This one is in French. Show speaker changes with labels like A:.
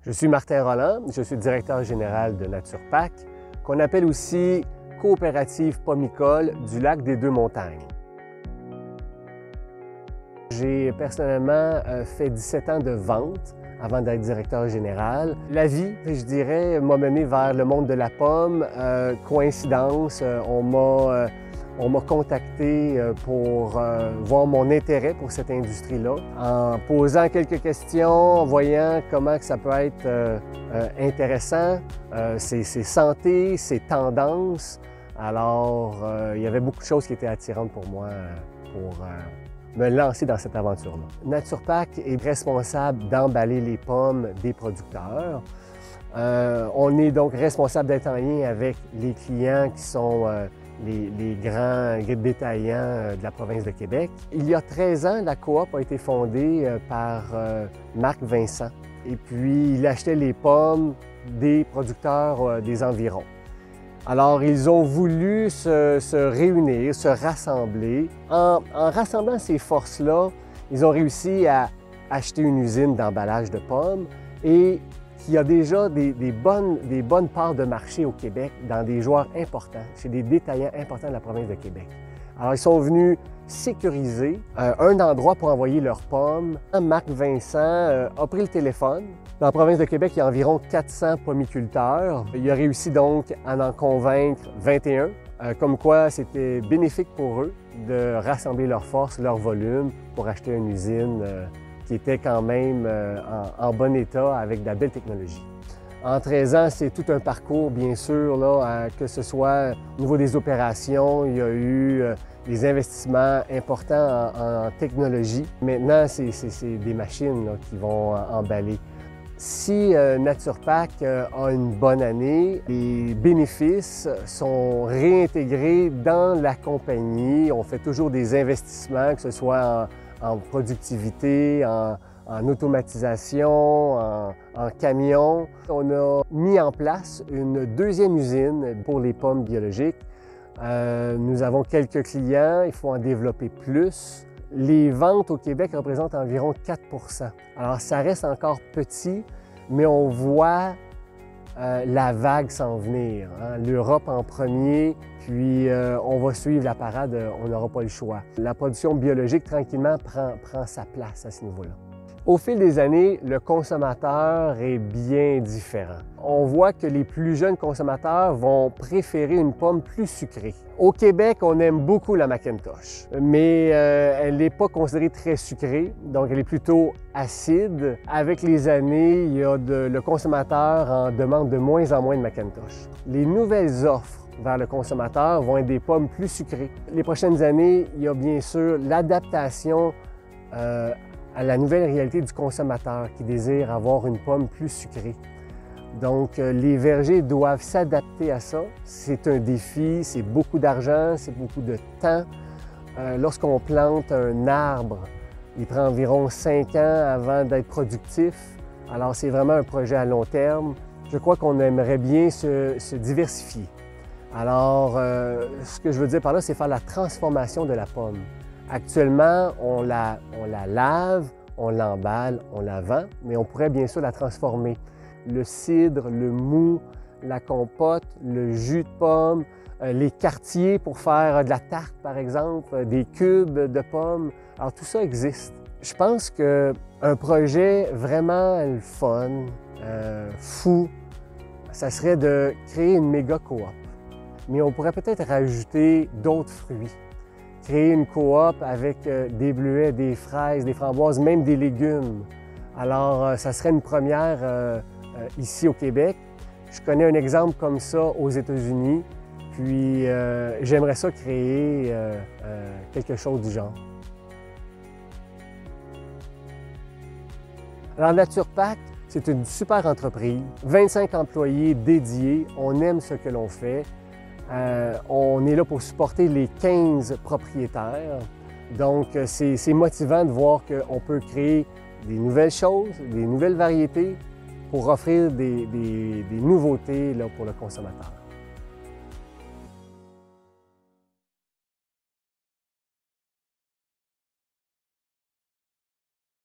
A: Je suis Martin Rolland, je suis directeur général de NaturePac, qu'on appelle aussi Coopérative pommicole du lac des Deux-Montagnes. J'ai personnellement fait 17 ans de vente avant d'être directeur général. La vie, je dirais, m'a mené vers le monde de la pomme. Coïncidence, on m'a contacté pour voir mon intérêt pour cette industrie-là. En posant quelques questions, en voyant comment que ça peut être intéressant, c'est santé, c'est tendance. Alors, il y avait beaucoup de choses qui étaient attirantes pour moi pour me lancer dans cette aventure-là. NaturePac est responsable d'emballer les pommes des producteurs. On est donc responsable d'être en lien avec les clients qui sont les grands détaillants de la province de Québec. Il y a 13 ans, la coop a été fondée par Marc Vincent. Et puis, il achetait les pommes des producteurs des environs. Alors, ils ont voulu se réunir, se rassembler. En rassemblant ces forces-là, ils ont réussi à acheter une usine d'emballage de pommes et qui a déjà des bonnes parts de marché au Québec dans des joueurs importants, chez des détaillants importants de la province de Québec. Alors, ils sont venus sécuriser un endroit pour envoyer leurs pommes. Marc Vincent a pris le téléphone. Dans la province de Québec, il y a environ 400 pommiculteurs. Il a réussi donc à en convaincre 21, comme quoi c'était bénéfique pour eux de rassembler leurs forces, leur volume pour acheter une usine qui était quand même en bon état avec de la belle technologie. En 13 ans, c'est tout un parcours, bien sûr, là, que ce soit au niveau des opérations, il y a eu des investissements importants en technologie. Maintenant, c'est des machines là, qui vont emballer. Si NaturePac a une bonne année, les bénéfices sont réintégrés dans la compagnie. On fait toujours des investissements, que ce soit en productivité, en automatisation, en camions. On a mis en place une deuxième usine pour les pommes biologiques. Nous avons quelques clients, il faut en développer plus. Les ventes au Québec représentent environ 4 %. Alors, ça reste encore petit, mais on voit la vague s'en venir. Hein? L'Europe en premier, puis on va suivre la parade, on n'aura pas le choix. La production biologique, tranquillement, prend sa place à ce niveau-là. Au fil des années, le consommateur est bien différent. On voit que les plus jeunes consommateurs vont préférer une pomme plus sucrée. Au Québec, on aime beaucoup la Macintosh, mais elle n'est pas considérée très sucrée, donc elle est plutôt acide. Avec les années, le consommateur en demande de moins en moins de Macintosh. Les nouvelles offres vers le consommateur vont être des pommes plus sucrées. Les prochaines années, il y a bien sûr l'adaptation à la nouvelle réalité du consommateur qui désire avoir une pomme plus sucrée. Donc, les vergers doivent s'adapter à ça. C'est un défi, c'est beaucoup d'argent, c'est beaucoup de temps. Lorsqu'on plante un arbre, il prend environ 5 ans avant d'être productif. Alors, c'est vraiment un projet à long terme. Je crois qu'on aimerait bien se diversifier. Alors, ce que je veux dire par là, c'est faire la transformation de la pomme. Actuellement, on la lave, on l'emballe, on la vend, mais on pourrait bien sûr la transformer. Le cidre, le mou, la compote, le jus de pomme, les quartiers pour faire de la tarte, par exemple, des cubes de pommes. Alors, tout ça existe. Je pense qu'un projet vraiment le fun, fou, ça serait de créer une méga coop. Mais on pourrait peut-être rajouter d'autres fruits. Créer une coop avec des bleuets, des fraises, des framboises, même des légumes. Alors, ça serait une première ici au Québec. Je connais un exemple comme ça aux États-Unis, puis j'aimerais ça créer quelque chose du genre. Alors, NaturePac, c'est une super entreprise, 25 employés dédiés, on aime ce que l'on fait. On est là pour supporter les 15 propriétaires. Donc, c'est motivant de voir qu'on peut créer des nouvelles choses, des nouvelles variétés pour offrir des nouveautés là, pour le consommateur.